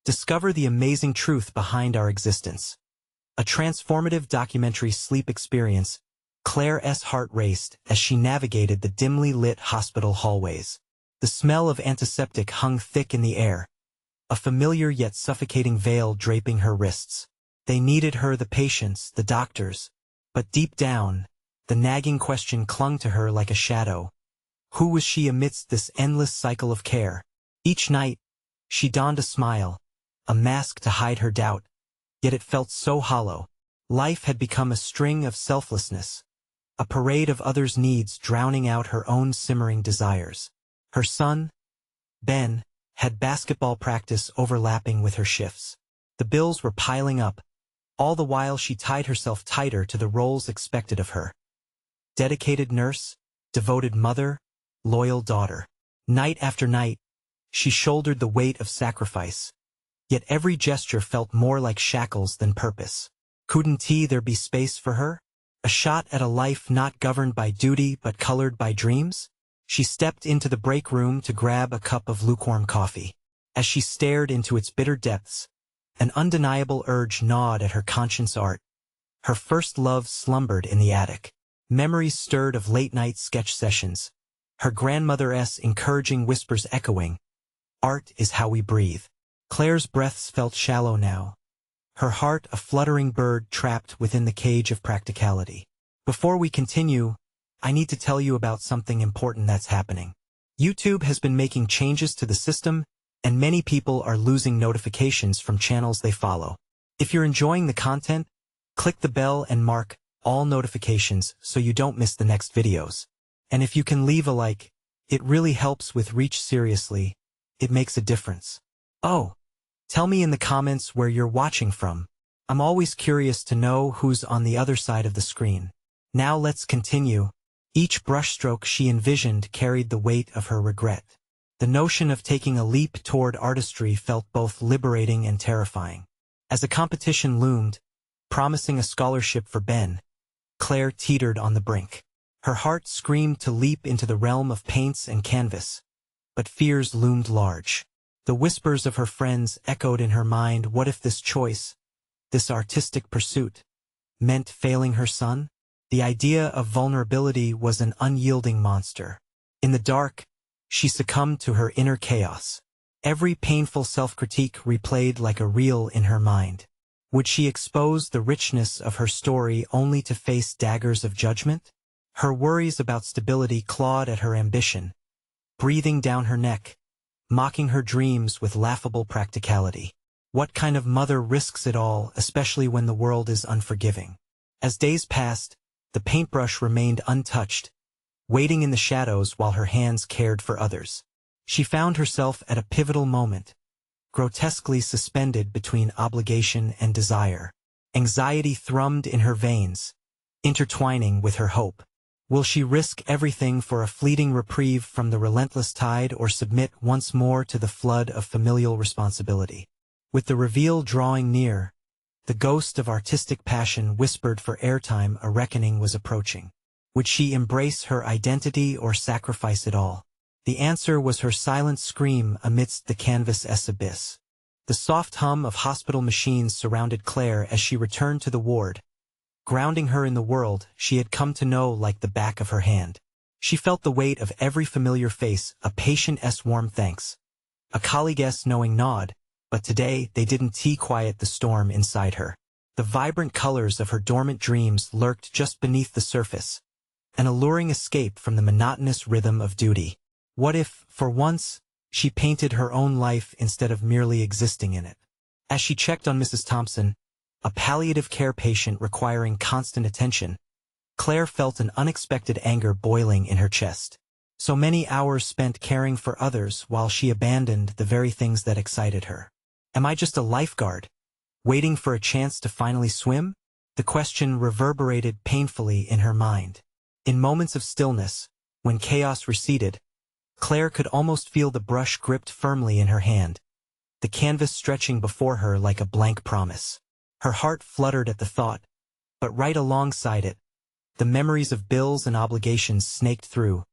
Discover the amazing truth behind our existence. A transformative documentary sleep experience, Claire's heart raced as she navigated the dimly lit hospital hallways. The smell of antiseptic hung thick in the air, a familiar yet suffocating veil draping her wrists. They needed her, the patients, the doctors. But deep down, the nagging question clung to her like a shadow. Who was she amidst this endless cycle of care? Each night, she donned a smile, a mask to hide her doubt, yet it felt so hollow. Life had become a string of selflessness, a parade of others' needs drowning out her own simmering desires. Her son, Ben, had basketball practice overlapping with her shifts. The bills were piling up, all the while she tied herself tighter to the roles expected of her. Dedicated nurse, devoted mother, loyal daughter. Night after night, she shouldered the weight of sacrifice, yet every gesture felt more like shackles than purpose. Couldn't there be space for her? A shot at a life not governed by duty but colored by dreams? She stepped into the break room to grab a cup of lukewarm coffee. As she stared into its bitter depths, an undeniable urge gnawed at her conscience. Art. Her first love slumbered in the attic. Memories stirred of late-night sketch sessions, her grandmother's encouraging whispers echoing, "Art is how we breathe." Claire's breaths felt shallow now, her heart a fluttering bird trapped within the cage of practicality. Before we continue, I need to tell you about something important that's happening. YouTube has been making changes to the system, and many people are losing notifications from channels they follow. If you're enjoying the content, click the bell and mark all notifications so you don't miss the next videos. And if you can leave a like, it really helps with reach. Seriously, it makes a difference. Oh, tell me in the comments where you're watching from. I'm always curious to know who's on the other side of the screen. Now let's continue. Each brushstroke she envisioned carried the weight of her regret. The notion of taking a leap toward artistry felt both liberating and terrifying. As a competition loomed, promising a scholarship for Ben, Claire teetered on the brink. Her heart screamed to leap into the realm of paints and canvas, but fears loomed large. The whispers of her friends echoed in her mind. What if this choice, this artistic pursuit, meant failing her son? The idea of vulnerability was an unyielding monster. In the dark, she succumbed to her inner chaos. Every painful self-critique replayed like a reel in her mind. Would she expose the richness of her story only to face daggers of judgment? Her worries about stability clawed at her ambition, breathing down her neck, mocking her dreams with laughable practicality. What kind of mother risks it all, especially when the world is unforgiving? As days passed, the paintbrush remained untouched, waiting in the shadows while her hands cared for others. She found herself at a pivotal moment, grotesquely suspended between obligation and desire. Anxiety thrummed in her veins, intertwining with her hope. Will she risk everything for a fleeting reprieve from the relentless tide, or submit once more to the flood of familial responsibility? With the reveal drawing near, the ghost of artistic passion whispered for airtime. A reckoning was approaching. Would she embrace her identity or sacrifice it all? The answer was her silent scream amidst the canvas' abyss. The soft hum of hospital machines surrounded Claire as she returned to the ward, grounding her in the world she had come to know like the back of her hand. She felt the weight of every familiar face, a patient's warm thanks, a colleague's knowing nod, but today they didn't quiet the storm inside her. The vibrant colors of her dormant dreams lurked just beneath the surface, an alluring escape from the monotonous rhythm of duty. What if, for once, she painted her own life instead of merely existing in it? As she checked on Mrs. Thompson, a palliative care patient requiring constant attention, Claire felt an unexpected anger boiling in her chest. So many hours spent caring for others while she abandoned the very things that excited her. Am I just a lifeguard, waiting for a chance to finally swim? The question reverberated painfully in her mind. In moments of stillness, when chaos receded, Claire could almost feel the brush gripped firmly in her hand, the canvas stretching before her like a blank promise. Her heart fluttered at the thought, but right alongside it, the memories of bills and obligations snaked through,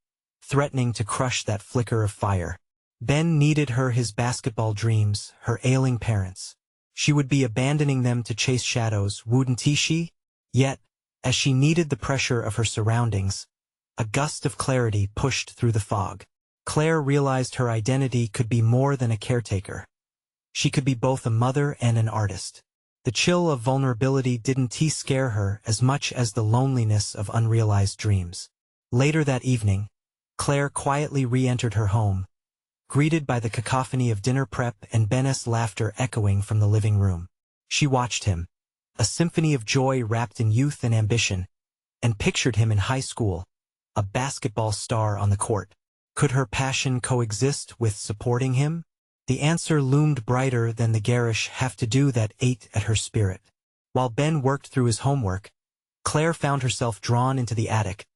threatening to crush that flicker of fire. Ben needed her, his basketball dreams, her ailing parents. She would be abandoning them to chase shadows, wouldn't she? Yet, as she needed the pressure of her surroundings, a gust of clarity pushed through the fog. Claire realized her identity could be more than a caretaker. She could be both a mother and an artist. The chill of vulnerability didn't scare her as much as the loneliness of unrealized dreams. Later that evening, Claire quietly re-entered her home, greeted by the cacophony of dinner prep and Ben's laughter echoing from the living room. She watched him, a symphony of joy wrapped in youth and ambition, and pictured him in high school, a basketball star on the court. Could her passion coexist with supporting him? The answer loomed brighter than the garish have-to-do that ate at her spirit. While Ben worked through his homework, Claire found herself drawn into the attic,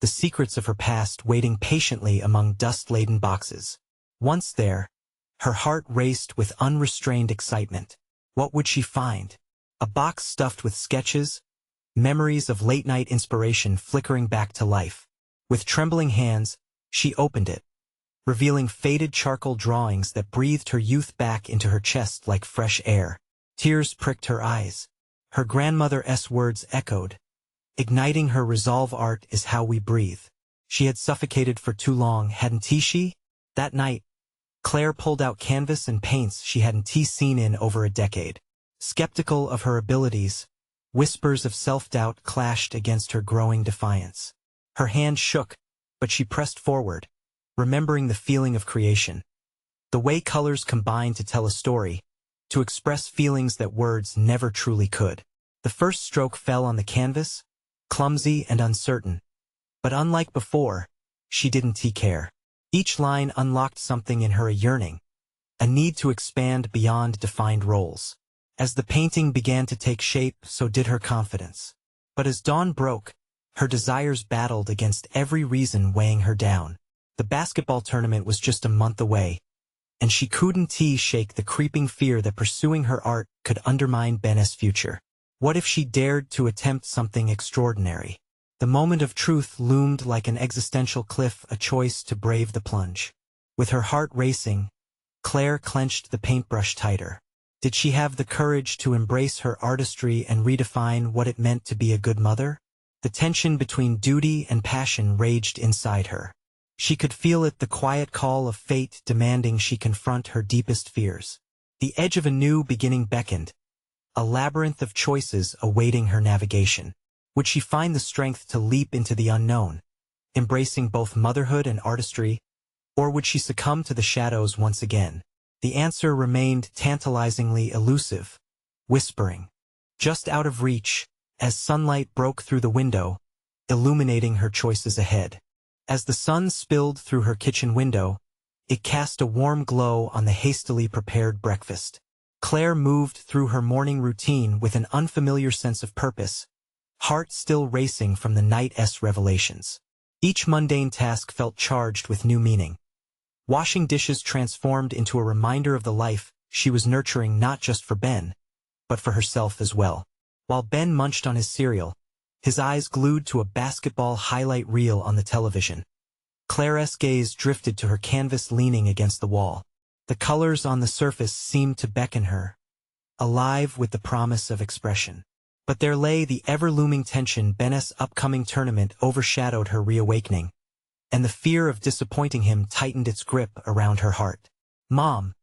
the secrets of her past waiting patiently among dust-laden boxes. Once there, her heart raced with unrestrained excitement. What would she find? A box stuffed with sketches, memories of late-night inspiration flickering back to life. With trembling hands, she opened it, revealing faded charcoal drawings that breathed her youth back into her chest like fresh air. Tears pricked her eyes. Her grandmother's words echoed, igniting her resolve. Art is how we breathe. She had suffocated for too long, hadn't she? That night, Claire pulled out canvas and paints she hadn't seen in over a decade. Skeptical of her abilities, whispers of self-doubt clashed against her growing defiance. Her hand shook, but she pressed forward, remembering the feeling of creation. The way colors combine to tell a story, to express feelings that words never truly could. The first stroke fell on the canvas, clumsy and uncertain. But unlike before, she didn't care. Each line unlocked something in her, a yearning, a need to expand beyond defined roles. As the painting began to take shape, so did her confidence. But as dawn broke, her desires battled against every reason weighing her down. The basketball tournament was just a month away, and she couldn't shake the creeping fear that pursuing her art could undermine Ben's future. What if she dared to attempt something extraordinary? The moment of truth loomed like an existential cliff, a choice to brave the plunge. With her heart racing, Claire clenched the paintbrush tighter. Did she have the courage to embrace her artistry and redefine what it meant to be a good mother? The tension between duty and passion raged inside her. She could feel it, the quiet call of fate demanding she confront her deepest fears. The edge of a new beginning beckoned, a labyrinth of choices awaiting her navigation. Would she find the strength to leap into the unknown, embracing both motherhood and artistry, or would she succumb to the shadows once again? The answer remained tantalizingly elusive, whispering, just out of reach, as sunlight broke through the window, illuminating her choices ahead. As the sun spilled through her kitchen window, it cast a warm glow on the hastily prepared breakfast. Claire moved through her morning routine with an unfamiliar sense of purpose, heart still racing from the night's revelations. Each mundane task felt charged with new meaning. Washing dishes transformed into a reminder of the life she was nurturing, not just for Ben, but for herself as well. While Ben munched on his cereal, his eyes glued to a basketball highlight reel on the television, Claire's gaze drifted to her canvas leaning against the wall. The colors on the surface seemed to beckon her, alive with the promise of expression. But there lay the ever-looming tension. Ben's upcoming tournament overshadowed her reawakening, and the fear of disappointing him tightened its grip around her heart. "Mom,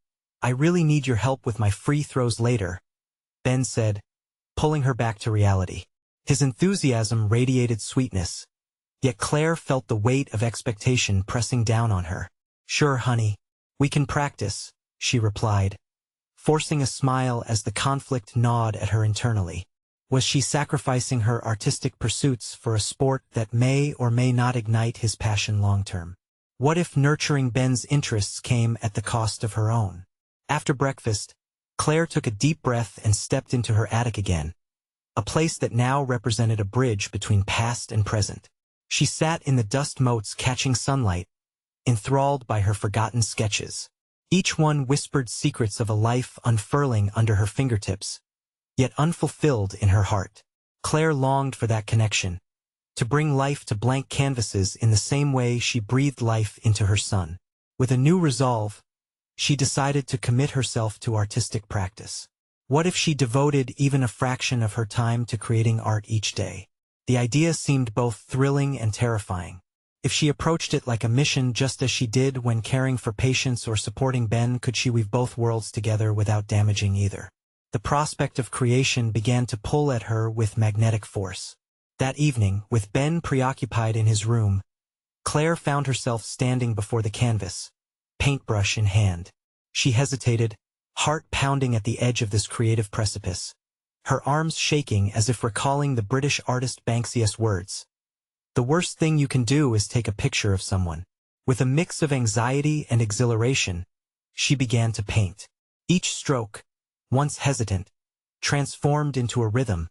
I really need your help with my free throws later," Ben said, pulling her back to reality. His enthusiasm radiated sweetness, yet Claire felt the weight of expectation pressing down on her. "Sure, honey. We can practice," she replied, forcing a smile as the conflict gnawed at her internally. Was she sacrificing her artistic pursuits for a sport that may or may not ignite his passion long-term? What if nurturing Ben's interests came at the cost of her own? After breakfast, Claire took a deep breath and stepped into her attic again, a place that now represented a bridge between past and present. She sat in the dust motes catching sunlight, enthralled by her forgotten sketches. Each one whispered secrets of a life unfurling under her fingertips, yet unfulfilled in her heart. Claire longed for that connection, to bring life to blank canvases in the same way she breathed life into her son. With a new resolve, she decided to commit herself to artistic practice. What if she devoted even a fraction of her time to creating art each day? The idea seemed both thrilling and terrifying. If she approached it like a mission just as she did when caring for patients or supporting Ben, could she weave both worlds together without damaging either? The prospect of creation began to pull at her with magnetic force. That evening, with Ben preoccupied in his room, Claire found herself standing before the canvas, paintbrush in hand. She hesitated, heart pounding at the edge of this creative precipice, her arms shaking as if recalling the British artist Banksy's words. The worst thing you can do is take a picture of someone. With a mix of anxiety and exhilaration, she began to paint. Each stroke, once hesitant, transformed into a rhythm,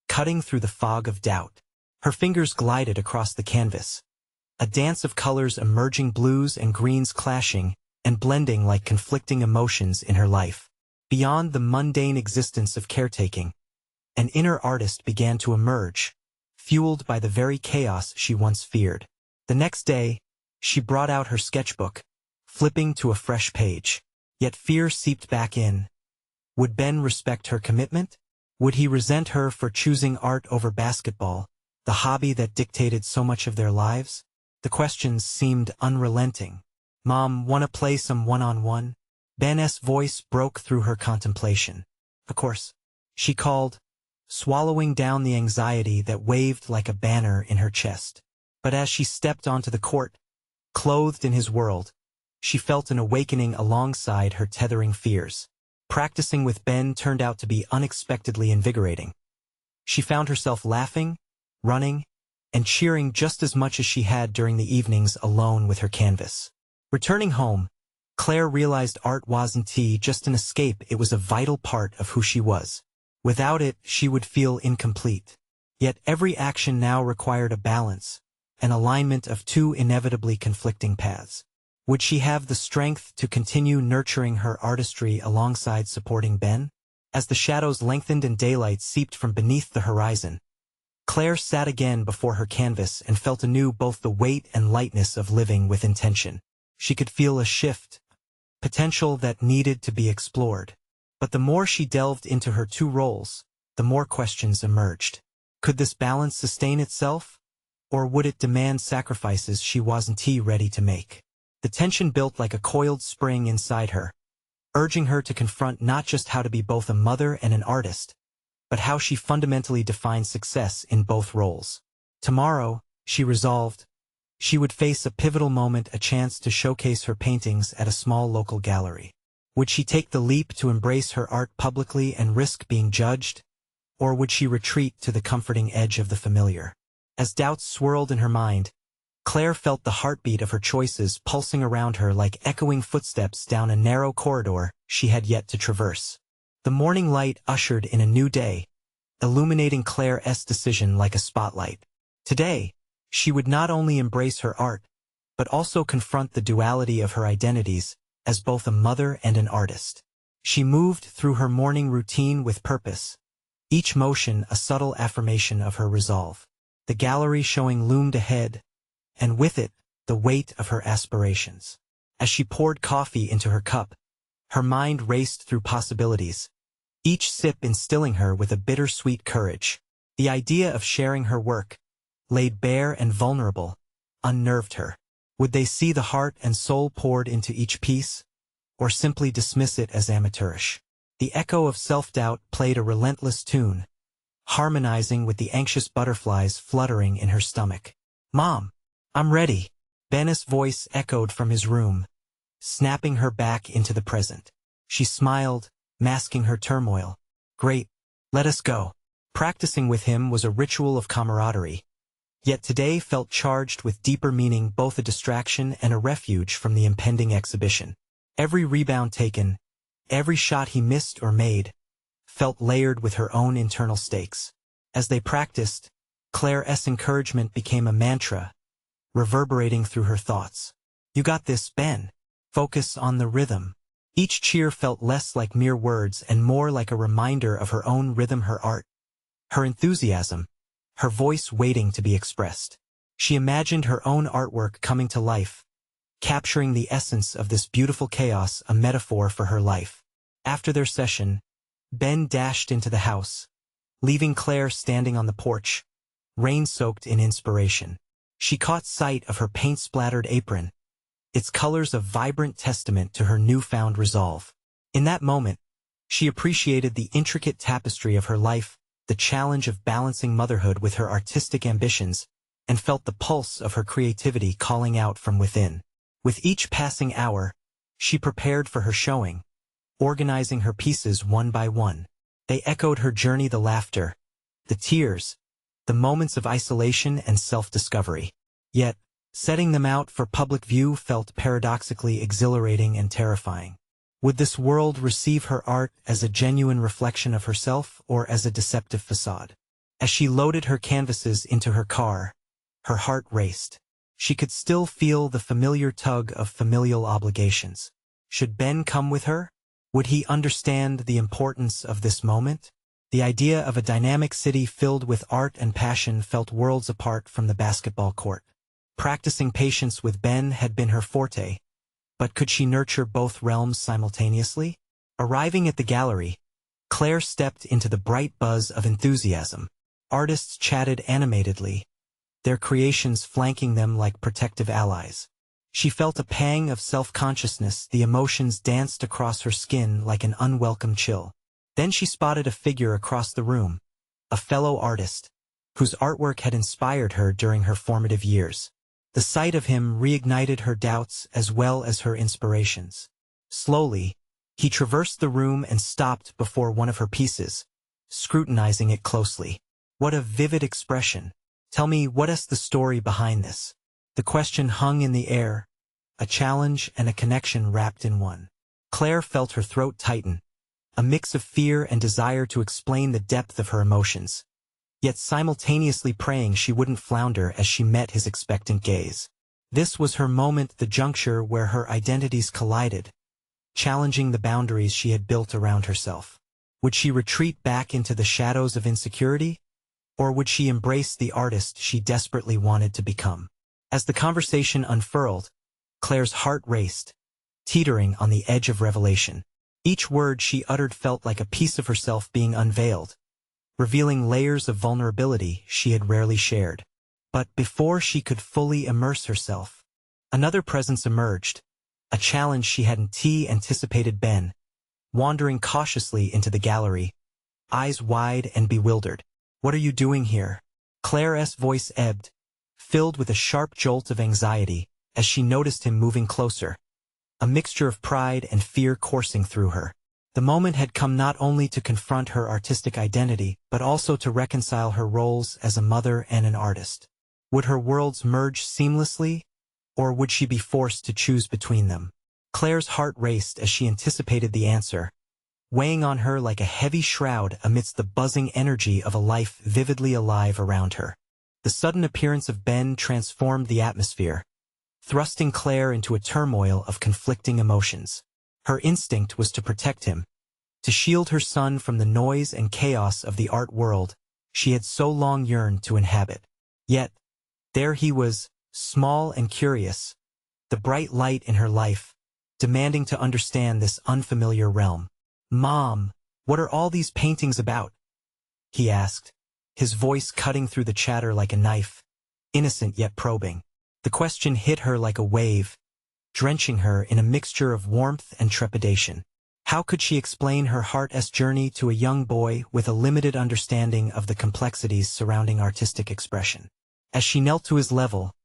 cutting through the fog of doubt. Her fingers glided across the canvas, a dance of colors emerging, blues and greens clashing and blending like conflicting emotions in her life. Beyond the mundane existence of caretaking, an inner artist began to emerge, fueled by the very chaos she once feared. The next day, she brought out her sketchbook, flipping to a fresh page. Yet fear seeped back in. Would Ben respect her commitment? Would he resent her for choosing art over basketball, the hobby that dictated so much of their lives? The questions seemed unrelenting. "Mom, wanna play some one-on-one?" Ben's voice broke through her contemplation. "Of course," she called, swallowing down the anxiety that waved like a banner in her chest. But as she stepped onto the court, clothed in his world, she felt an awakening alongside her tethering fears. Practicing with Ben turned out to be unexpectedly invigorating. She found herself laughing, running, and cheering just as much as she had during the evenings alone with her canvas. Returning home, Claire realized art wasn't just an escape, it was a vital part of who she was. Without it, she would feel incomplete. Yet every action now required a balance, an alignment of two inevitably conflicting paths. Would she have the strength to continue nurturing her artistry alongside supporting Ben? As the shadows lengthened and daylight seeped from beneath the horizon, Claire sat again before her canvas and felt anew both the weight and lightness of living with intention. She could feel a shift, potential that needed to be explored. But the more she delved into her two roles, the more questions emerged. Could this balance sustain itself? Or would it demand sacrifices she wasn't ready to make? The tension built like a coiled spring inside her, urging her to confront not just how to be both a mother and an artist, but how she fundamentally defined success in both roles. Tomorrow, she resolved, she would face a pivotal moment, a chance to showcase her paintings at a small local gallery. Would she take the leap to embrace her art publicly and risk being judged? Or would she retreat to the comforting edge of the familiar? As doubts swirled in her mind, Claire felt the heartbeat of her choices pulsing around her like echoing footsteps down a narrow corridor she had yet to traverse. The morning light ushered in a new day, illuminating Claire's decision like a spotlight. Today, she would not only embrace her art, but also confront the duality of her identities as both a mother and an artist. She moved through her morning routine with purpose, each motion a subtle affirmation of her resolve. The gallery showing loomed ahead, and with it, the weight of her aspirations. As she poured coffee into her cup, her mind raced through possibilities, each sip instilling her with a bittersweet courage. The idea of sharing her work, laid bare and vulnerable, unnerved her. Would they see the heart and soul poured into each piece, or simply dismiss it as amateurish? The echo of self-doubt played a relentless tune, harmonizing with the anxious butterflies fluttering in her stomach. "Mom, I'm ready," Ben's voice echoed from his room, snapping her back into the present. She smiled, masking her turmoil. "Great, let us go." Practicing with him was a ritual of camaraderie, yet today felt charged with deeper meaning, both a distraction and a refuge from the impending exhibition. Every rebound taken, every shot he missed or made, felt layered with her own internal stakes. As they practiced, Claire's encouragement became a mantra, reverberating through her thoughts. "You got this, Ben. Focus on the rhythm." Each cheer felt less like mere words and more like a reminder of her own rhythm, her art, her enthusiasm, her voice waiting to be expressed. She imagined her own artwork coming to life, capturing the essence of this beautiful chaos, a metaphor for her life. After their session, Ben dashed into the house, leaving Claire standing on the porch, rain-soaked in inspiration. She caught sight of her paint-splattered apron, its colors a vibrant testament to her newfound resolve. In that moment, she appreciated the intricate tapestry of her life, the challenge of balancing motherhood with her artistic ambitions, and felt the pulse of her creativity calling out from within. With each passing hour, she prepared for her showing, organizing her pieces one by one. They echoed her journey, the laughter, the tears, the moments of isolation and self-discovery. Yet, setting them out for public view felt paradoxically exhilarating and terrifying. Would this world receive her art as a genuine reflection of herself or as a deceptive facade? As she loaded her canvases into her car, her heart raced. She could still feel the familiar tug of familial obligations. Should Ben come with her? Would he understand the importance of this moment? The idea of a dynamic city filled with art and passion felt worlds apart from the basketball court. Practicing patience with Ben had been her forte, but could she nurture both realms simultaneously? Arriving at the gallery, Claire stepped into the bright buzz of enthusiasm. Artists chatted animatedly, their creations flanking them like protective allies. She felt a pang of self-consciousness, the emotions danced across her skin like an unwelcome chill. Then she spotted a figure across the room, a fellow artist, whose artwork had inspired her during her formative years. The sight of him reignited her doubts as well as her inspirations. Slowly, he traversed the room and stopped before one of her pieces, scrutinizing it closely. What a vivid expression! Tell me, what is the story behind this? The question hung in the air, a challenge and a connection wrapped in one. Claire felt her throat tighten, a mix of fear and desire to explain the depth of her emotions, yet simultaneously praying she wouldn't flounder as she met his expectant gaze. This was her moment, the juncture where her identities collided, challenging the boundaries she had built around herself. Would she retreat back into the shadows of insecurity, or would she embrace the artist she desperately wanted to become? As the conversation unfurled, Claire's heart raced, teetering on the edge of revelation. Each word she uttered felt like a piece of herself being unveiled, revealing layers of vulnerability she had rarely shared. But before she could fully immerse herself, another presence emerged, a challenge she hadn't anticipated. Ben, wandering cautiously into the gallery, eyes wide and bewildered. "What are you doing here?" Claire's voice ebbed, filled with a sharp jolt of anxiety as she noticed him moving closer, a mixture of pride and fear coursing through her. The moment had come not only to confront her artistic identity, but also to reconcile her roles as a mother and an artist. Would her worlds merge seamlessly, or would she be forced to choose between them? Claire's heart raced as she anticipated the answer, weighing on her like a heavy shroud amidst the buzzing energy of a life vividly alive around her. The sudden appearance of Ben transformed the atmosphere, thrusting Claire into a turmoil of conflicting emotions. Her instinct was to protect him, to shield her son from the noise and chaos of the art world she had so long yearned to inhabit. Yet, there he was, small and curious, the bright light in her life, demanding to understand this unfamiliar realm. "Mom, what are all these paintings about?" he asked, his voice cutting through the chatter like a knife, innocent yet probing. The question hit her like a wave, drenching her in a mixture of warmth and trepidation. How could she explain her heart's journey to a young boy with a limited understanding of the complexities surrounding artistic expression? As she knelt to his level,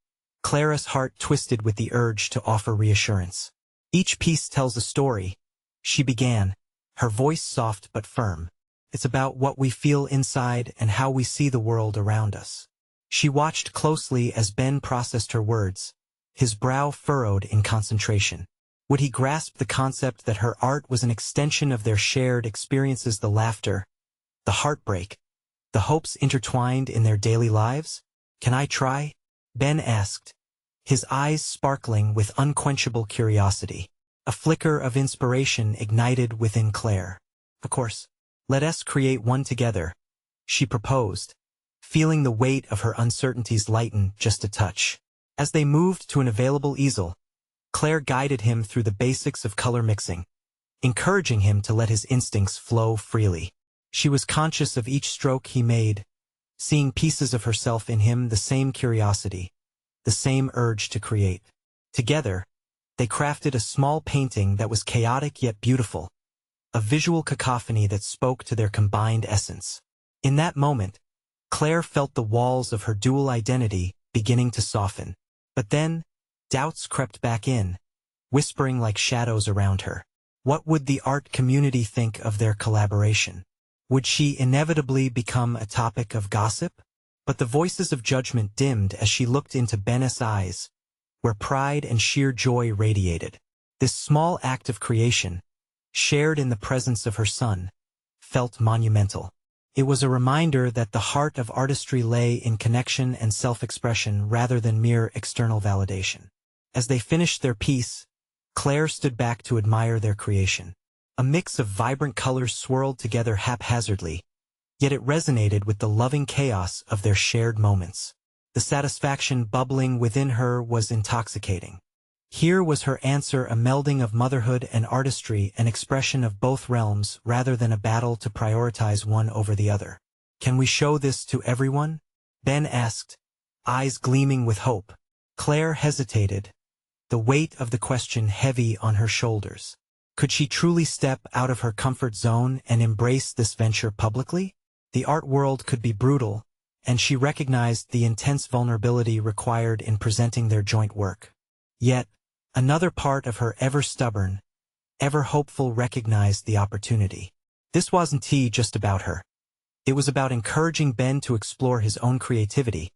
Claire's heart twisted with the urge to offer reassurance. "Each piece tells a story," she began, her voice soft but firm. "It's about what we feel inside and how we see the world around us." She watched closely as Ben processed her words, his brow furrowed in concentration. Would he grasp the concept that her art was an extension of their shared experiences, the laughter, the heartbreak, the hopes intertwined in their daily lives? "Can I try?" Ben asked, his eyes sparkling with unquenchable curiosity. A flicker of inspiration ignited within Claire. "Of course. Let us create one together," she proposed, feeling the weight of her uncertainties lighten just a touch. As they moved to an available easel, Claire guided him through the basics of color mixing, encouraging him to let his instincts flow freely. She was conscious of each stroke he made, seeing pieces of herself in him, the same curiosity, the same urge to create. Together, they crafted a small painting that was chaotic yet beautiful, a visual cacophony that spoke to their combined essence. In that moment, Claire felt the walls of her dual identity beginning to soften. But then, doubts crept back in, whispering like shadows around her. What would the art community think of their collaboration? Would she inevitably become a topic of gossip? But the voices of judgment dimmed as she looked into Ben's eyes, where pride and sheer joy radiated. This small act of creation, shared in the presence of her son, felt monumental. It was a reminder that the heart of artistry lay in connection and self-expression rather than mere external validation. As they finished their piece, Claire stood back to admire their creation. A mix of vibrant colors swirled together haphazardly, yet it resonated with the loving chaos of their shared moments. The satisfaction bubbling within her was intoxicating. Here was her answer, a melding of motherhood and artistry, an expression of both realms rather than a battle to prioritize one over the other. "Can we show this to everyone?" Ben asked, eyes gleaming with hope. Claire hesitated, the weight of the question heavy on her shoulders. Could she truly step out of her comfort zone and embrace this venture publicly? The art world could be brutal, and she recognized the intense vulnerability required in presenting their joint work. Yet, another part of her, ever stubborn, ever hopeful, recognized the opportunity. This wasn't just about her. It was about encouraging Ben to explore his own creativity,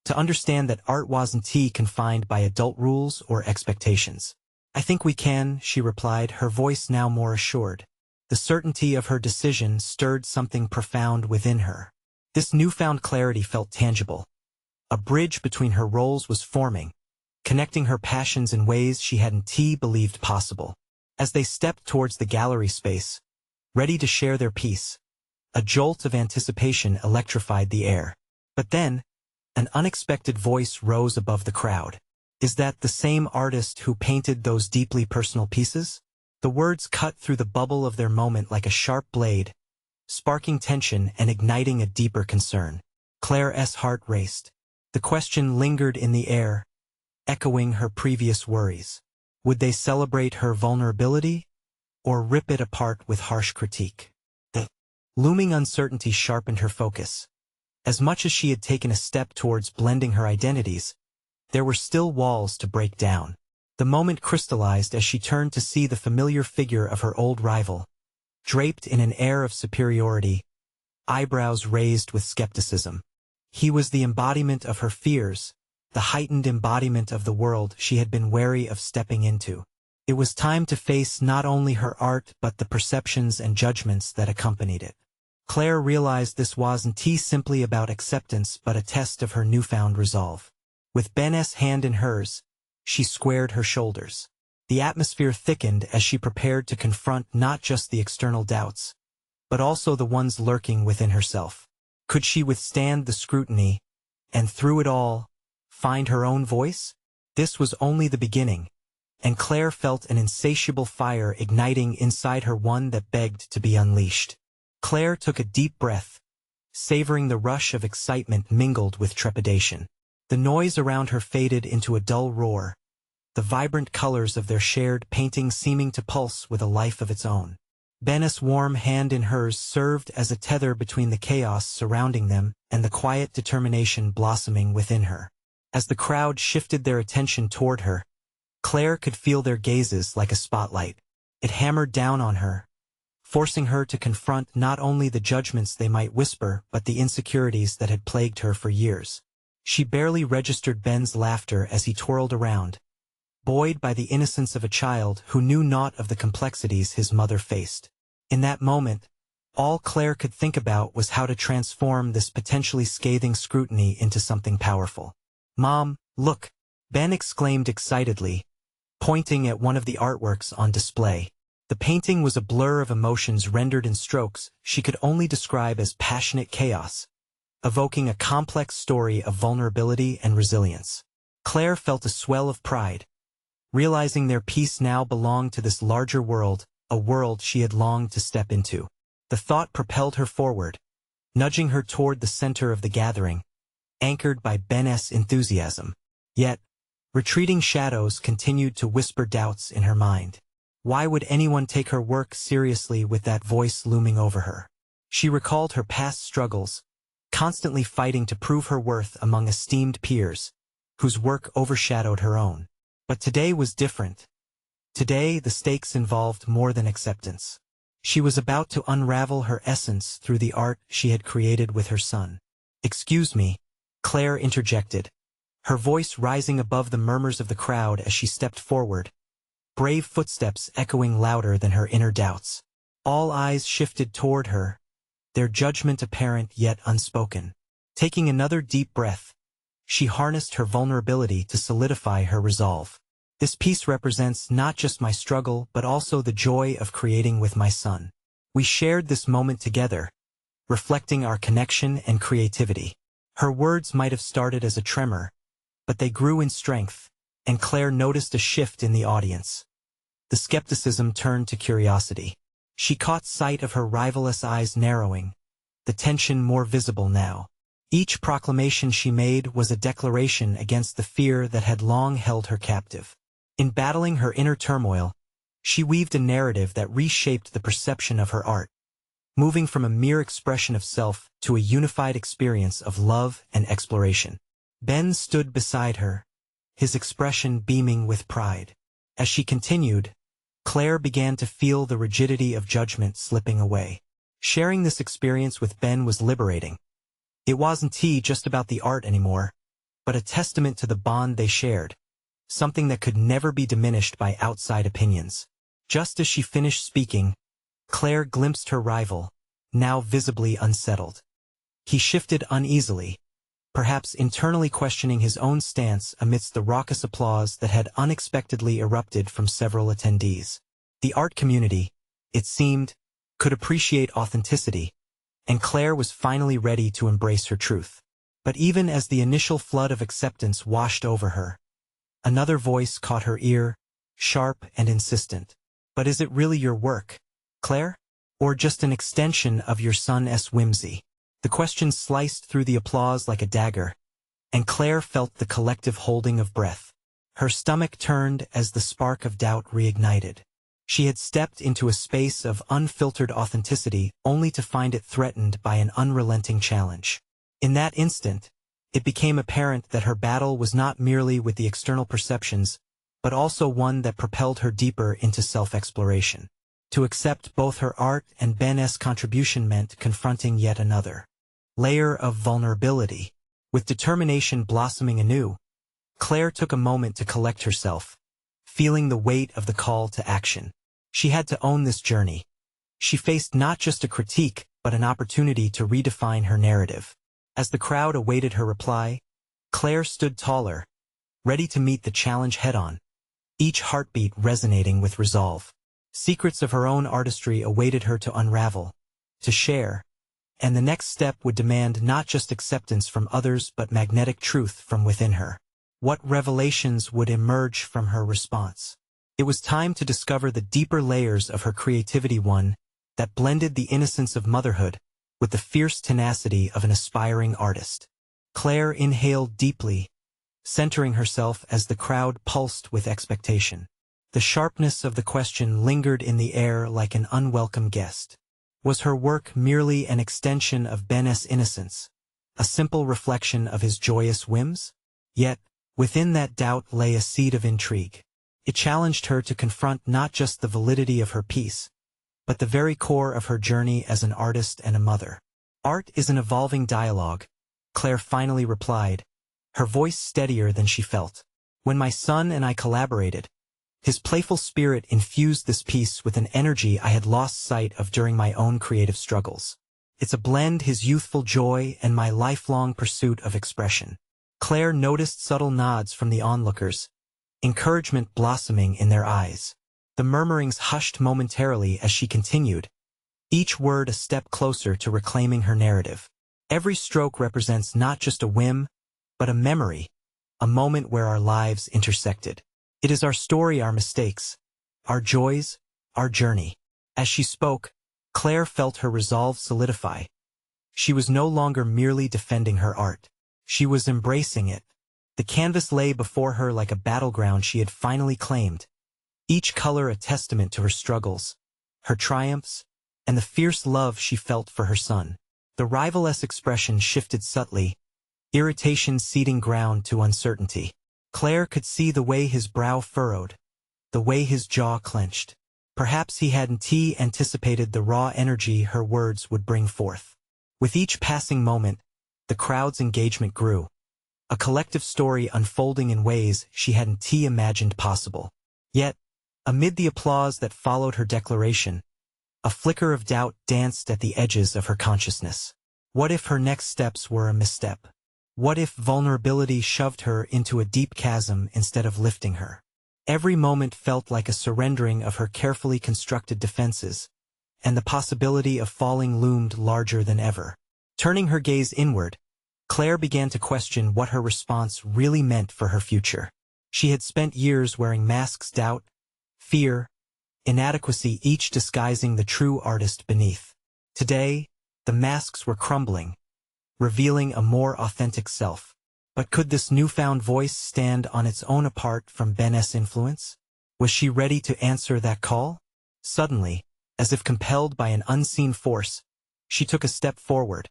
to understand that art wasn't confined by adult rules or expectations. "I think we can," she replied, her voice now more assured. The certainty of her decision stirred something profound within her. This newfound clarity felt tangible. A bridge between her roles was forming, connecting her passions in ways she hadn't believed possible. As they stepped towards the gallery space, ready to share their piece, a jolt of anticipation electrified the air. But then, an unexpected voice rose above the crowd. "Is that the same artist who painted those deeply personal pieces?" The words cut through the bubble of their moment like a sharp blade, sparking tension and igniting a deeper concern. Claire's heart raced. The question lingered in the air, echoing her previous worries. Would they celebrate her vulnerability, or rip it apart with harsh critique? The looming uncertainty sharpened her focus. As much as she had taken a step towards blending her identities, there were still walls to break down. The moment crystallized as she turned to see the familiar figure of her old rival, draped in an air of superiority, eyebrows raised with skepticism. He was the embodiment of her fears, the heightened embodiment of the world she had been wary of stepping into. It was time to face not only her art but the perceptions and judgments that accompanied it. Claire realized this wasn't simply about acceptance but a test of her newfound resolve. With Ben's hand in hers, she squared her shoulders. The atmosphere thickened as she prepared to confront not just the external doubts, but also the ones lurking within herself. Could she withstand the scrutiny, and through it all, find her own voice? This was only the beginning, and Claire felt an insatiable fire igniting inside her, one that begged to be unleashed. Claire took a deep breath, savoring the rush of excitement mingled with trepidation. The noise around her faded into a dull roar, the vibrant colors of their shared painting seeming to pulse with a life of its own. Ben's warm hand in hers served as a tether between the chaos surrounding them and the quiet determination blossoming within her. As the crowd shifted their attention toward her, Claire could feel their gazes like a spotlight. It hammered down on her, forcing her to confront not only the judgments they might whisper but the insecurities that had plagued her for years. She barely registered Ben's laughter as he twirled around, buoyed by the innocence of a child who knew naught of the complexities his mother faced. In that moment, all Claire could think about was how to transform this potentially scathing scrutiny into something powerful. "Mom, look!" Ben exclaimed excitedly, pointing at one of the artworks on display. The painting was a blur of emotions rendered in strokes she could only describe as passionate chaos, evoking a complex story of vulnerability and resilience. Claire felt a swell of pride, realizing their piece now belonged to this larger world, a world she had longed to step into. The thought propelled her forward, nudging her toward the center of the gathering, anchored by Ben's enthusiasm. Yet, retreating shadows continued to whisper doubts in her mind. Why would anyone take her work seriously with that voice looming over her? She recalled her past struggles, constantly fighting to prove her worth among esteemed peers, whose work overshadowed her own. But today was different. Today, the stakes involved more than acceptance. She was about to unravel her essence through the art she had created with her son. "Excuse me," Claire interjected, her voice rising above the murmurs of the crowd as she stepped forward, brave footsteps echoing louder than her inner doubts. All eyes shifted toward her, their judgment apparent yet unspoken. Taking another deep breath, she harnessed her vulnerability to solidify her resolve. "This piece represents not just my struggle but also the joy of creating with my son. We shared this moment together, reflecting our connection and creativity." Her words might have started as a tremor, but they grew in strength, and Claire noticed a shift in the audience. The skepticism turned to curiosity. She caught sight of her rival's eyes narrowing, the tension more visible now. Each proclamation she made was a declaration against the fear that had long held her captive. In battling her inner turmoil, she weaved a narrative that reshaped the perception of her art, moving from a mere expression of self to a unified experience of love and exploration. Ben stood beside her, his expression beaming with pride. As she continued, Claire began to feel the rigidity of judgment slipping away. Sharing this experience with Ben was liberating. It wasn't just about the art anymore, but a testament to the bond they shared, something that could never be diminished by outside opinions. Just as she finished speaking, Claire glimpsed her rival, now visibly unsettled. He shifted uneasily, perhaps internally questioning his own stance amidst the raucous applause that had unexpectedly erupted from several attendees. The art community, it seemed, could appreciate authenticity, and Claire was finally ready to embrace her truth. But even as the initial flood of acceptance washed over her, another voice caught her ear, sharp and insistent. "But is it really your work, Claire? Or just an extension of your son's whimsy?" The question sliced through the applause like a dagger, and Claire felt the collective holding of breath. Her stomach turned as the spark of doubt reignited. She had stepped into a space of unfiltered authenticity only to find it threatened by an unrelenting challenge. In that instant, it became apparent that her battle was not merely with the external perceptions, but also one that propelled her deeper into self-exploration. To accept both her art and Ben's contribution meant confronting yet another layer of vulnerability. With determination blossoming anew, Claire took a moment to collect herself, feeling the weight of the call to action. She had to own this journey. She faced not just a critique, but an opportunity to redefine her narrative. As the crowd awaited her reply, Claire stood taller, ready to meet the challenge head-on, each heartbeat resonating with resolve. Secrets of her own artistry awaited her to unravel, to share, and the next step would demand not just acceptance from others but magnetic truth from within her. What revelations would emerge from her response? It was time to discover the deeper layers of her creativity, one that blended the innocence of motherhood with the fierce tenacity of an aspiring artist. Claire inhaled deeply, centering herself as the crowd pulsed with expectation. The sharpness of the question lingered in the air like an unwelcome guest. Was her work merely an extension of Ben's innocence, a simple reflection of his joyous whims? Yet, within that doubt lay a seed of intrigue. It challenged her to confront not just the validity of her piece, but the very core of her journey as an artist and a mother. "Art is an evolving dialogue," Claire finally replied, her voice steadier than she felt. "When my son and I collaborated, his playful spirit infused this piece with an energy I had lost sight of during my own creative struggles. It's a blend, his youthful joy and my lifelong pursuit of expression." Claire noticed subtle nods from the onlookers, encouragement blossoming in their eyes. The murmurings hushed momentarily as she continued, each word a step closer to reclaiming her narrative. "Every stroke represents not just a whim, but a memory, a moment where our lives intersected. It is our story, our mistakes, our joys, our journey. As she spoke, Claire felt her resolve solidify. She was no longer merely defending her art. She was embracing it. The canvas lay before her like a battleground she had finally claimed, each color a testament to her struggles, her triumphs, and the fierce love she felt for her son. The rivaless expression shifted subtly, irritation ceding ground to uncertainty. Claire could see the way his brow furrowed, the way his jaw clenched. Perhaps he hadn't anticipated the raw energy her words would bring forth. With each passing moment, the crowd's engagement grew, a collective story unfolding in ways she hadn't imagined possible. Yet, amid the applause that followed her declaration, a flicker of doubt danced at the edges of her consciousness. What if her next steps were a misstep? What if vulnerability shoved her into a deep chasm instead of lifting her? Every moment felt like a surrendering of her carefully constructed defenses, and the possibility of falling loomed larger than ever. Turning her gaze inward, Claire began to question what her response really meant for her future. She had spent years wearing masks, doubt, fear, inadequacy, each disguising the true artist beneath. Today, the masks were crumbling, revealing a more authentic self. But could this newfound voice stand on its own apart from Ben's influence? Was she ready to answer that call? Suddenly, as if compelled by an unseen force, she took a step forward,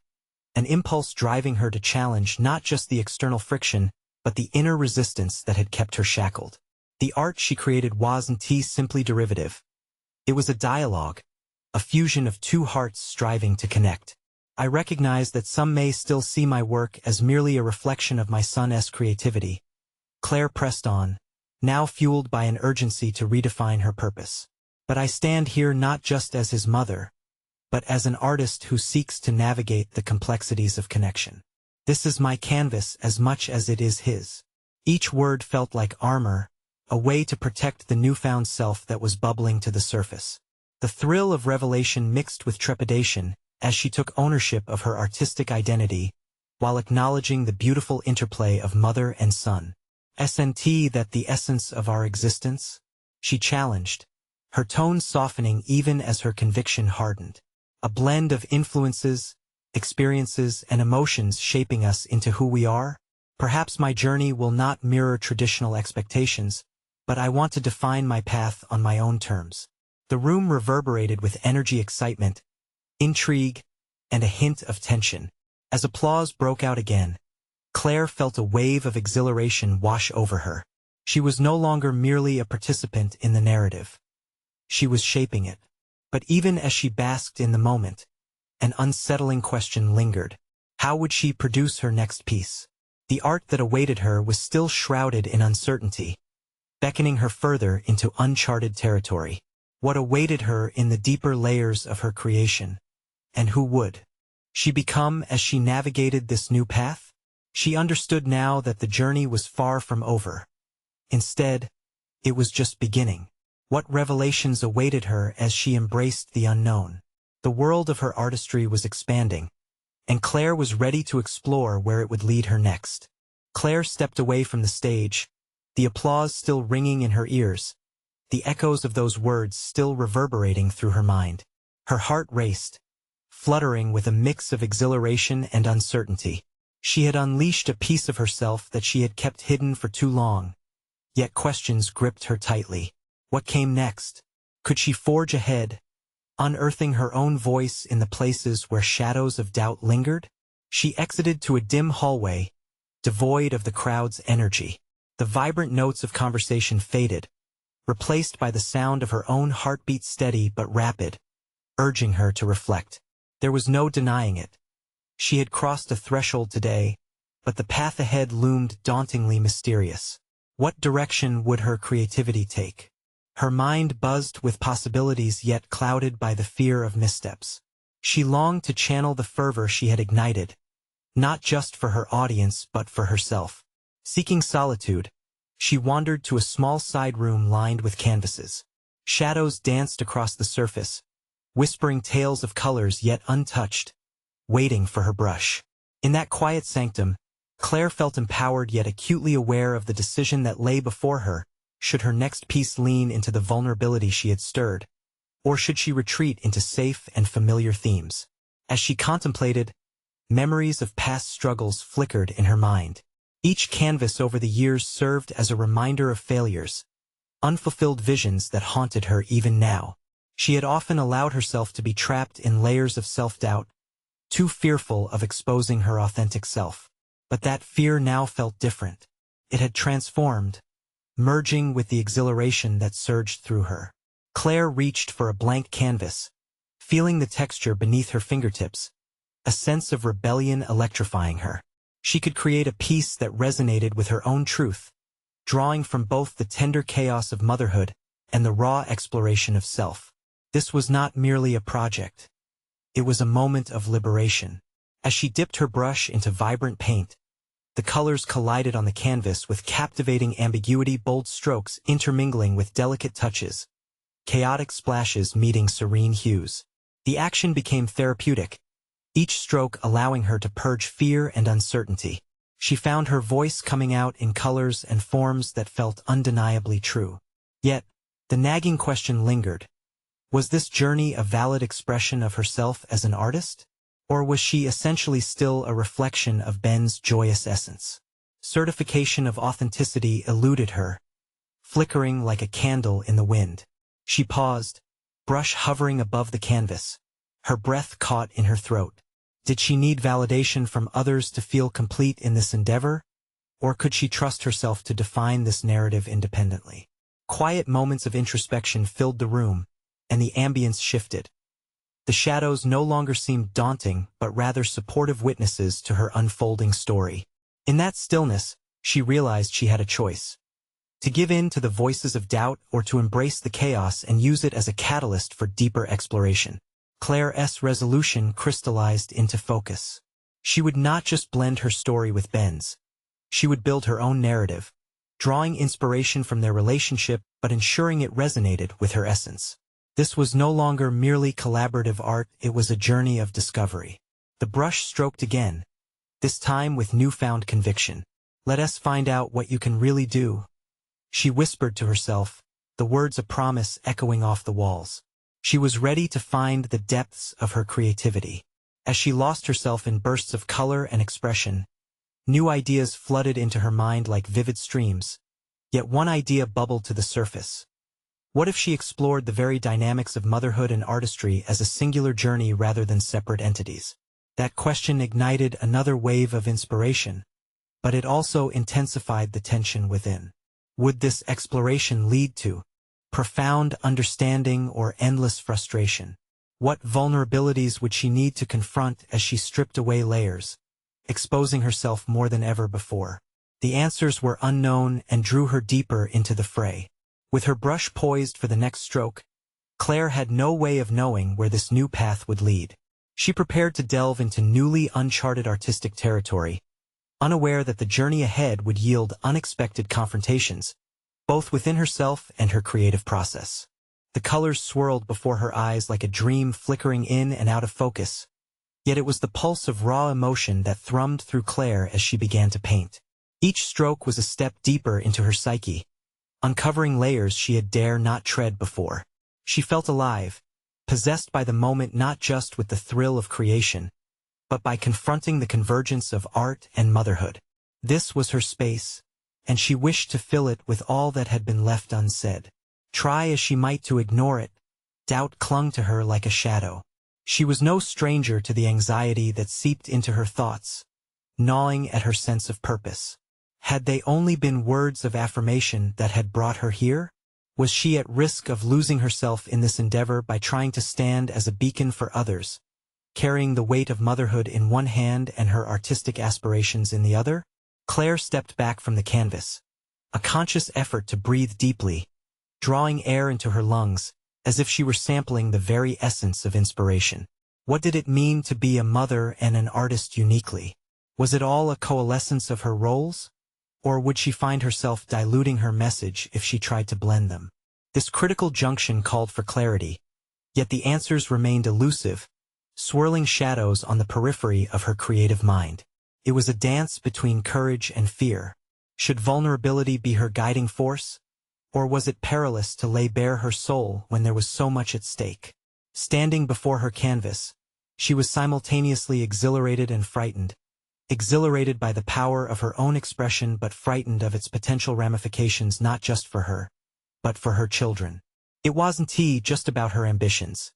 an impulse driving her to challenge not just the external friction, but the inner resistance that had kept her shackled. The art she created wasn't simply derivative. It was a dialogue, a fusion of two hearts striving to connect. I recognize that some may still see my work as merely a reflection of my son's creativity. Claire pressed on, now fueled by an urgency to redefine her purpose. But I stand here not just as his mother, but as an artist who seeks to navigate the complexities of connection. This is my canvas as much as it is his. Each word felt like armor, a way to protect the newfound self that was bubbling to the surface. The thrill of revelation mixed with trepidation as she took ownership of her artistic identity, while acknowledging the beautiful interplay of mother and son. Isn't that the essence of our existence? She challenged, her tone softening even as her conviction hardened. A blend of influences, experiences, and emotions shaping us into who we are? Perhaps my journey will not mirror traditional expectations, but I want to define my path on my own terms. The room reverberated with energy, excitement, intrigue, and a hint of tension. As applause broke out again, Claire felt a wave of exhilaration wash over her. She was no longer merely a participant in the narrative. She was shaping it. But even as she basked in the moment, an unsettling question lingered. How would she produce her next piece? The art that awaited her was still shrouded in uncertainty, beckoning her further into uncharted territory. What awaited her in the deeper layers of her creation? And who would she become as she navigated this new path? She understood now that the journey was far from over. Instead, it was just beginning. What revelations awaited her as she embraced the unknown? The world of her artistry was expanding, and Claire was ready to explore where it would lead her next. Claire stepped away from the stage, the applause still ringing in her ears, the echoes of those words still reverberating through her mind. Her heart raced, fluttering with a mix of exhilaration and uncertainty. She had unleashed a piece of herself that she had kept hidden for too long, yet questions gripped her tightly. What came next? Could she forge ahead, unearthing her own voice in the places where shadows of doubt lingered? She exited to a dim hallway, devoid of the crowd's energy. The vibrant notes of conversation faded, replaced by the sound of her own heartbeat, steady but rapid, urging her to reflect. There was no denying it. She had crossed a threshold today, but the path ahead loomed dauntingly mysterious. What direction would her creativity take? Her mind buzzed with possibilities yet clouded by the fear of missteps. She longed to channel the fervor she had ignited, not just for her audience but for herself. Seeking solitude, she wandered to a small side room lined with canvases. Shadows danced across the surface, whispering tales of colors yet untouched, waiting for her brush. In that quiet sanctum, Claire felt empowered yet acutely aware of the decision that lay before her, Should her next piece lean into the vulnerability she had stirred, or should she retreat into safe and familiar themes? As she contemplated, memories of past struggles flickered in her mind. Each canvas over the years served as a reminder of failures, unfulfilled visions that haunted her even now. She had often allowed herself to be trapped in layers of self-doubt, too fearful of exposing her authentic self. But that fear now felt different. It had transformed, merging with the exhilaration that surged through her. Claire reached for a blank canvas, feeling the texture beneath her fingertips, a sense of rebellion electrifying her. She could create a piece that resonated with her own truth, drawing from both the tender chaos of motherhood and the raw exploration of self. This was not merely a project. It was a moment of liberation. As she dipped her brush into vibrant paint, the colors collided on the canvas with captivating ambiguity, bold strokes intermingling with delicate touches, chaotic splashes meeting serene hues. The action became therapeutic, each stroke allowing her to purge fear and uncertainty. She found her voice coming out in colors and forms that felt undeniably true. Yet, the nagging question lingered. Was this journey a valid expression of herself as an artist? Or was she essentially still a reflection of Ben's joyous essence? Certification of authenticity eluded her, flickering like a candle in the wind. She paused, brush hovering above the canvas, her breath caught in her throat. Did she need validation from others to feel complete in this endeavor? Or could she trust herself to define this narrative independently? Quiet moments of introspection filled the room, and the ambience shifted. The shadows no longer seemed daunting, but rather supportive witnesses to her unfolding story. In that stillness, she realized she had a choice: to give in to the voices of doubt or to embrace the chaos and use it as a catalyst for deeper exploration. Claire's resolution crystallized into focus. She would not just blend her story with Ben's. She would build her own narrative, drawing inspiration from their relationship but ensuring it resonated with her essence. This was no longer merely collaborative art, it was a journey of discovery. The brush stroked again, this time with newfound conviction. "Let us find out what you can really do," she whispered to herself, the words a promise echoing off the walls. She was ready to find the depths of her creativity. As she lost herself in bursts of color and expression, new ideas flooded into her mind like vivid streams. Yet one idea bubbled to the surface. What if she explored the very dynamics of motherhood and artistry as a singular journey rather than separate entities? That question ignited another wave of inspiration, but it also intensified the tension within. Would this exploration lead to profound understanding or endless frustration? What vulnerabilities would she need to confront as she stripped away layers, exposing herself more than ever before? The answers were unknown and drew her deeper into the fray. With her brush poised for the next stroke, Claire had no way of knowing where this new path would lead. She prepared to delve into newly uncharted artistic territory, unaware that the journey ahead would yield unexpected confrontations, both within herself and her creative process. The colors swirled before her eyes like a dream flickering in and out of focus, yet it was the pulse of raw emotion that thrummed through Claire as she began to paint. Each stroke was a step deeper into her psyche, uncovering layers she had dared not tread before. She felt alive, possessed by the moment, not just with the thrill of creation, but by confronting the convergence of art and motherhood. This was her space, and she wished to fill it with all that had been left unsaid. Try as she might to ignore it, doubt clung to her like a shadow. She was no stranger to the anxiety that seeped into her thoughts, gnawing at her sense of purpose. Had they only been words of affirmation that had brought her here? Was she at risk of losing herself in this endeavor by trying to stand as a beacon for others, carrying the weight of motherhood in one hand and her artistic aspirations in the other? Claire stepped back from the canvas, a conscious effort to breathe deeply, drawing air into her lungs, as if she were sampling the very essence of inspiration. What did it mean to be a mother and an artist uniquely? Was it all a coalescence of her roles? Or would she find herself diluting her message if she tried to blend them? This critical junction called for clarity, yet the answers remained elusive, swirling shadows on the periphery of her creative mind. It was a dance between courage and fear. Should vulnerability be her guiding force? Or was it perilous to lay bare her soul when there was so much at stake? Standing before her canvas, she was simultaneously exhilarated and frightened. Exhilarated by the power of her own expression but frightened of its potential ramifications not just for her, but for her children. It wasn't just about her ambitions.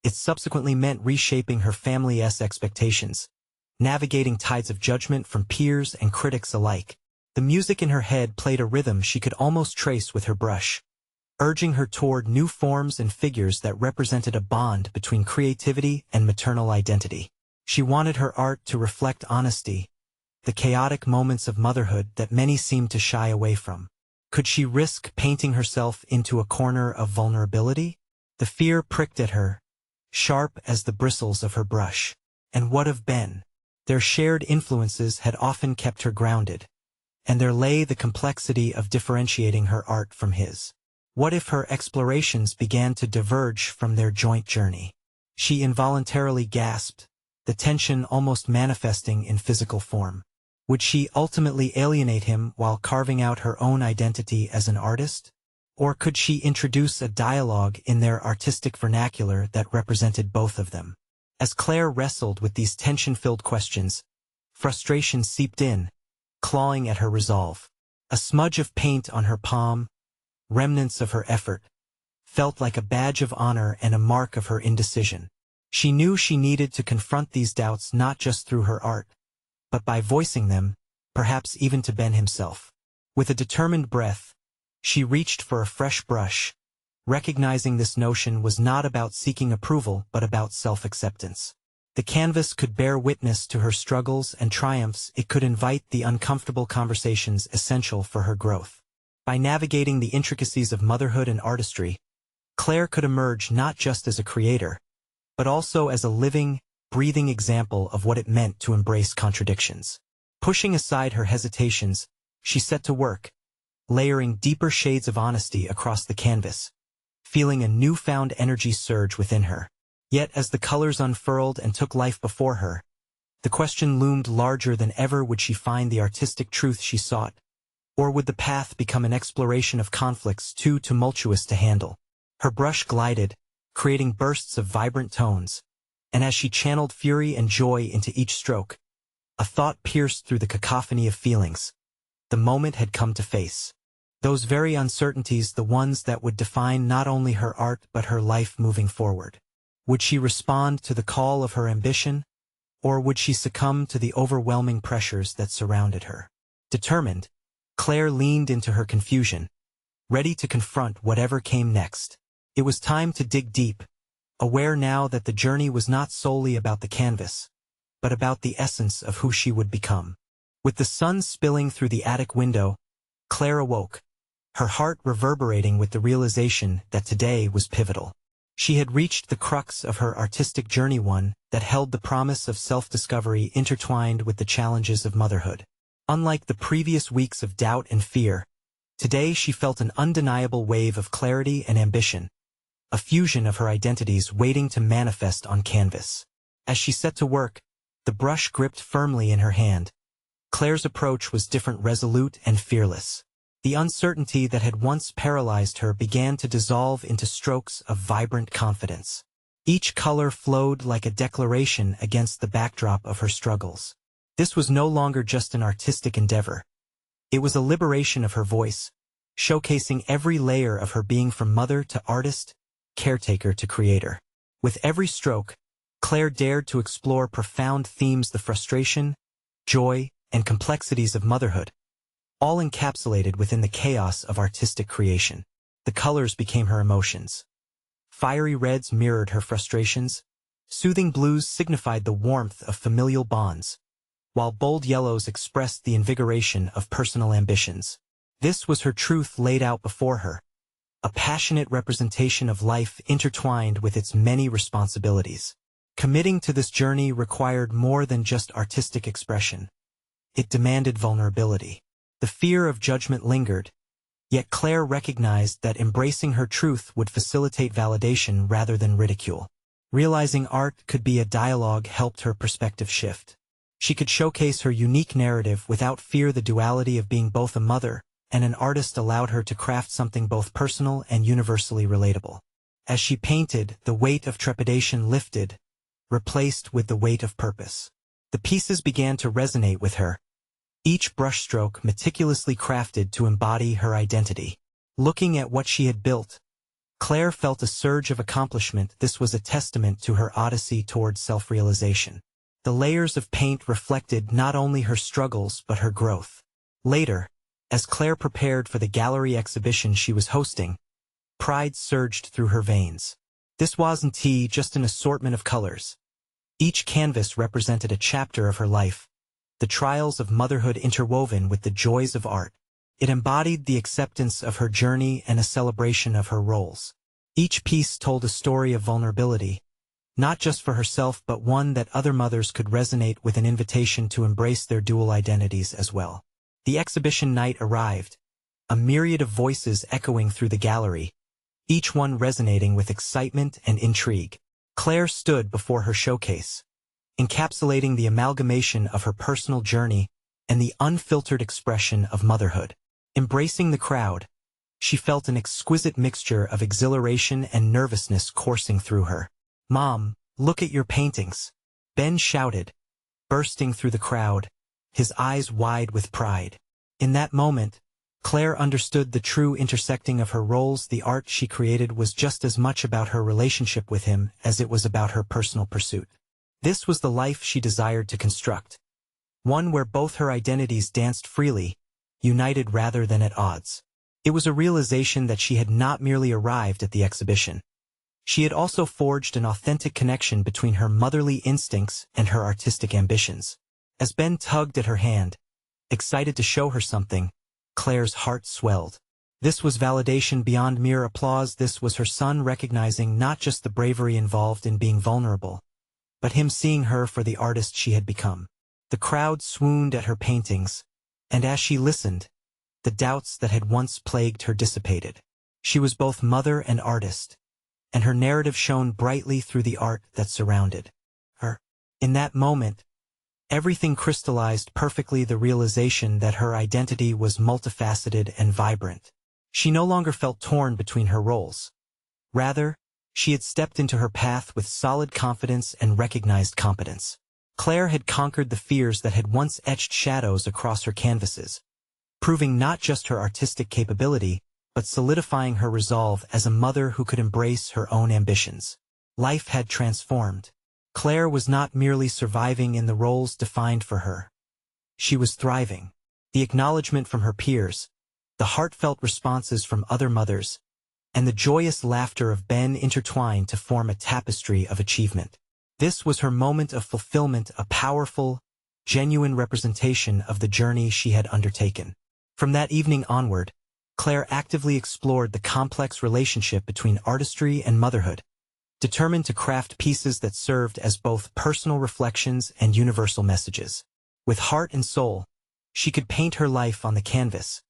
It subsequently meant reshaping her family's expectations, navigating tides of judgment from peers and critics alike. The music in her head played a rhythm she could almost trace with her brush, urging her toward new forms and figures that represented a bond between creativity and maternal identity. She wanted her art to reflect honesty, the chaotic moments of motherhood that many seemed to shy away from. Could she risk painting herself into a corner of vulnerability? The fear pricked at her, sharp as the bristles of her brush. And what of Ben? Their shared influences had often kept her grounded, and there lay the complexity of differentiating her art from his. What if her explorations began to diverge from their joint journey? She involuntarily gasped, the tension almost manifesting in physical form. Would she ultimately alienate him while carving out her own identity as an artist? Or could she introduce a dialogue in their artistic vernacular that represented both of them? As Claire wrestled with these tension-filled questions, frustration seeped in, clawing at her resolve. A smudge of paint on her palm, remnants of her effort, felt like a badge of honor and a mark of her indecision. She knew she needed to confront these doubts not just through her art, but by voicing them, perhaps even to Ben himself. With a determined breath, she reached for a fresh brush, recognizing this notion was not about seeking approval but about self-acceptance. The canvas could bear witness to her struggles and triumphs. It could invite the uncomfortable conversations essential for her growth. By navigating the intricacies of motherhood and artistry, Claire could emerge not just as a creator, but also as a living, breathing example of what it meant to embrace contradictions. Pushing aside her hesitations, she set to work, layering deeper shades of honesty across the canvas, feeling a newfound energy surge within her. Yet as the colors unfurled and took life before her, the question loomed larger than ever: would she find the artistic truth she sought? Or would the path become an exploration of conflicts too tumultuous to handle? Her brush glided, creating bursts of vibrant tones, and as she channeled fury and joy into each stroke, a thought pierced through the cacophony of feelings. The moment had come to face those very uncertainties, the ones that would define not only her art but her life moving forward. Would she respond to the call of her ambition, or would she succumb to the overwhelming pressures that surrounded her? Determined, Claire leaned into her confusion, ready to confront whatever came next. It was time to dig deep, aware now that the journey was not solely about the canvas, but about the essence of who she would become. With the sun spilling through the attic window, Claire awoke, her heart reverberating with the realization that today was pivotal. She had reached the crux of her artistic journey, one that held the promise of self-discovery intertwined with the challenges of motherhood. Unlike the previous weeks of doubt and fear, today she felt an undeniable wave of clarity and ambition, a fusion of her identities waiting to manifest on canvas. As she set to work, the brush gripped firmly in her hand, Claire's approach was different, resolute and fearless. The uncertainty that had once paralyzed her began to dissolve into strokes of vibrant confidence. Each color flowed like a declaration against the backdrop of her struggles. This was no longer just an artistic endeavor. It was a liberation of her voice, showcasing every layer of her being from mother to artist, caretaker to creator. With every stroke, Claire dared to explore profound themes: the frustration, joy, and complexities of motherhood, all encapsulated within the chaos of artistic creation. The colors became her emotions. Fiery reds mirrored her frustrations, soothing blues signified the warmth of familial bonds, while bold yellows expressed the invigoration of personal ambitions. This was her truth laid out before her, a passionate representation of life intertwined with its many responsibilities. Committing to this journey required more than just artistic expression. It demanded vulnerability. The fear of judgment lingered, yet Claire recognized that embracing her truth would facilitate validation rather than ridicule. Realizing art could be a dialogue helped her perspective shift. She could showcase her unique narrative without fear, the duality of being both a mother and an artist allowed her to craft something both personal and universally relatable. As she painted, the weight of trepidation lifted, replaced with the weight of purpose. The pieces began to resonate with her, each brushstroke meticulously crafted to embody her identity. Looking at what she had built, Claire felt a surge of accomplishment. This was a testament to her odyssey towards self-realization. The layers of paint reflected not only her struggles but her growth. Later, as Claire prepared for the gallery exhibition she was hosting, pride surged through her veins. This wasn't just an assortment of colors. Each canvas represented a chapter of her life, the trials of motherhood interwoven with the joys of art. It embodied the acceptance of her journey and a celebration of her roles. Each piece told a story of vulnerability, not just for herself but one that other mothers could resonate with, an invitation to embrace their dual identities as well. The exhibition night arrived, a myriad of voices echoing through the gallery, each one resonating with excitement and intrigue. Claire stood before her showcase, encapsulating the amalgamation of her personal journey and the unfiltered expression of motherhood. Embracing the crowd, she felt an exquisite mixture of exhilaration and nervousness coursing through her. "Mom, look at your paintings," Ben shouted, bursting through the crowd, his eyes wide with pride. In that moment, Claire understood the true intersecting of her roles. The art she created was just as much about her relationship with him as it was about her personal pursuit. This was the life she desired to construct, one where both her identities danced freely, united rather than at odds. It was a realization that she had not merely arrived at the exhibition. She had also forged an authentic connection between her motherly instincts and her artistic ambitions. As Ben tugged at her hand, excited to show her something, Claire's heart swelled. This was validation beyond mere applause. This was her son recognizing not just the bravery involved in being vulnerable, but him seeing her for the artist she had become. The crowd swooned at her paintings, and as she listened, the doubts that had once plagued her dissipated. She was both mother and artist, and her narrative shone brightly through the art that surrounded her. In that moment, everything crystallized perfectly, the realization that her identity was multifaceted and vibrant. She no longer felt torn between her roles. Rather, she had stepped into her path with solid confidence and recognized competence. Claire had conquered the fears that had once etched shadows across her canvases, proving not just her artistic capability, but solidifying her resolve as a mother who could embrace her own ambitions. Life had transformed. Claire was not merely surviving in the roles defined for her. She was thriving. The acknowledgement from her peers, the heartfelt responses from other mothers, and the joyous laughter of Ben intertwined to form a tapestry of achievement. This was her moment of fulfillment, a powerful, genuine representation of the journey she had undertaken. From that evening onward, Claire actively explored the complex relationship between artistry and motherhood, determined to craft pieces that served as both personal reflections and universal messages. With heart and soul, she could paint her life on the canvas,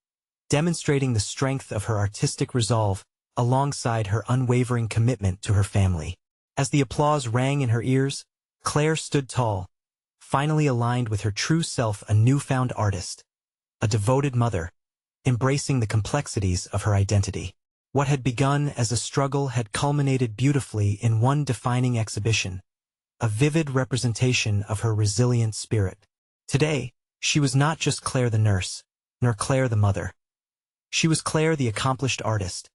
demonstrating the strength of her artistic resolve alongside her unwavering commitment to her family. As the applause rang in her ears, Claire stood tall, finally aligned with her true self, a newfound artist, a devoted mother, embracing the complexities of her identity. What had begun as a struggle had culminated beautifully in one defining exhibition, a vivid representation of her resilient spirit. Today, she was not just Claire the nurse, nor Claire the mother. She was Claire the accomplished artist,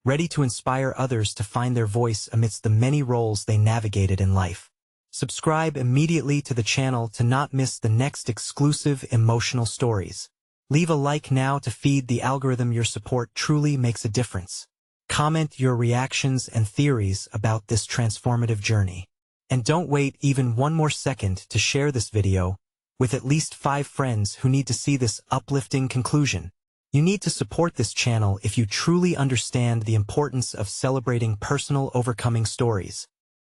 ready to inspire others to find their voice amidst the many roles they navigated in life. Subscribe immediately to the channel to not miss the next exclusive emotional stories. Leave a like now to feed the algorithm. Your support truly makes a difference. Comment your reactions and theories about this transformative journey. And don't wait even one more second to share this video with at least 5 friends who need to see this uplifting conclusion. You need to support this channel if you truly understand the importance of celebrating personal overcoming stories.